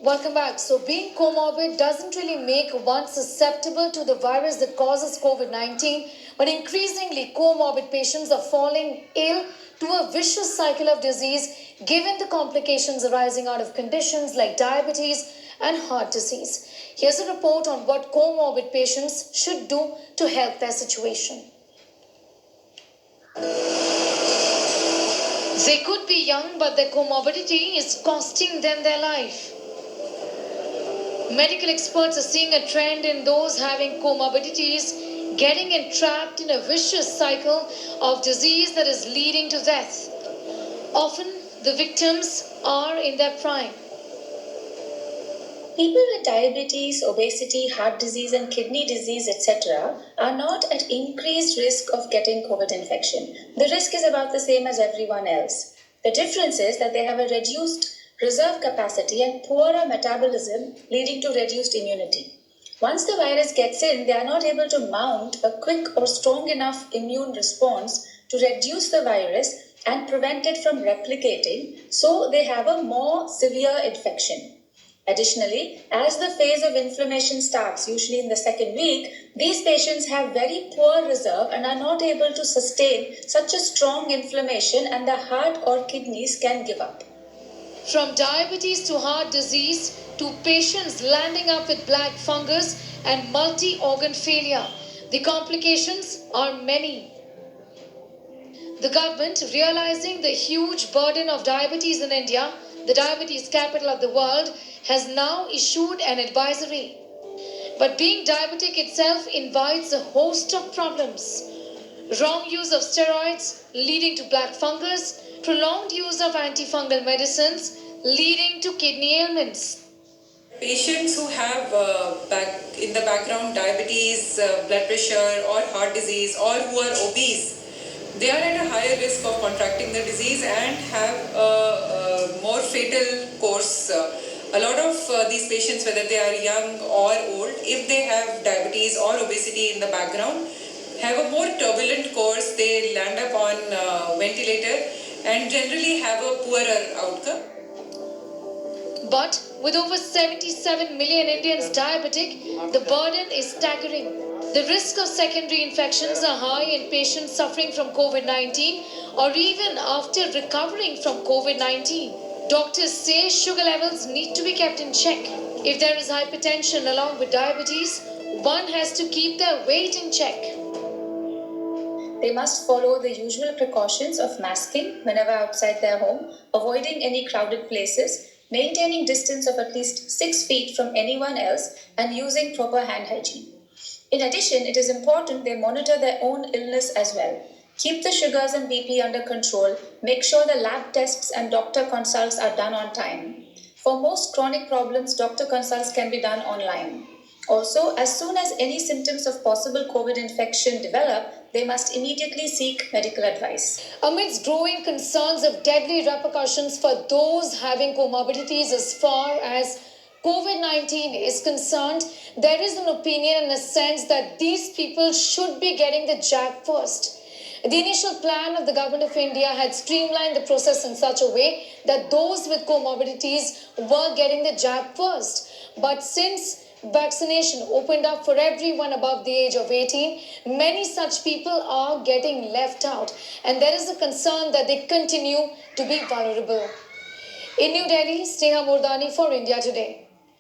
Welcome back. So, being comorbid doesn't really make one susceptible to the virus that causes COVID 19, but increasingly, comorbid patients are falling ill to a vicious cycle of disease given the complications arising out of conditions like diabetes and heart disease. Here's a report on what comorbid patients should do to help their situation. They could be young, but their comorbidity is costing them their life. Medical experts are seeing a trend in those having comorbidities getting entrapped in a vicious cycle of disease that is leading to death. Often, the victims are in their prime. People with diabetes, obesity, heart disease, and kidney disease, etc., are not at increased risk of getting COVID infection. The risk is about the same as everyone else. The difference is that they have a reduced reserve capacity and poorer metabolism, leading to reduced immunity. Once the virus gets in, they are not able to mount a quick or strong enough immune response to reduce the virus and prevent it from replicating, so they have a more severe infection. Additionally, as the phase of inflammation starts, usually in the second week, these patients have very poor reserve and are not able to sustain such a strong inflammation, and the heart or kidneys can give up. From diabetes to heart disease to patients landing up with black fungus and multi-organ failure, the complications are many. The government, realizing the huge burden of diabetes in India, the diabetes capital of the world, has now issued an advisory. But being diabetic itself invites a host of problems. Wrong use of steroids leading to black fungus, prolonged use of antifungal medicines leading to kidney ailments. Patients who have in the background diabetes, blood pressure or heart disease, or who are obese, they are at a higher risk of contracting the disease and have a more fatal course. A lot of these patients, whether they are young or old, if they have diabetes or obesity in the background, have a more turbulent course. They land up on ventilator and generally have a poorer outcome. But with over 77 million Indians diabetic, the burden is staggering. The risk of secondary infections are high in patients suffering from COVID-19 or even after recovering from COVID-19. Doctors say sugar levels need to be kept in check. If there is hypertension along with diabetes, one has to keep their weight in check. They must follow the usual precautions of masking whenever outside their home, avoiding any crowded places, maintaining distance of at least 6 feet from anyone else, and using proper hand hygiene. In addition, it is important they monitor their own illness as well. Keep the sugars and BP under control. Make sure the lab tests and doctor consults are done on time. For most chronic problems, doctor consults can be done online. Also, as soon as any symptoms of possible COVID infection develop, they must immediately seek medical advice. Amidst growing concerns of deadly repercussions for those having comorbidities as far as COVID-19 is concerned, there is an opinion and a sense that these people should be getting the jab first. The initial plan of the Government of India had streamlined the process in such a way that those with comorbidities were getting the jab first. But since vaccination opened up for everyone above the age of 18, many such people are getting left out, and there is a concern that they continue to be vulnerable. In New Delhi, Sneha Murdani for India Today.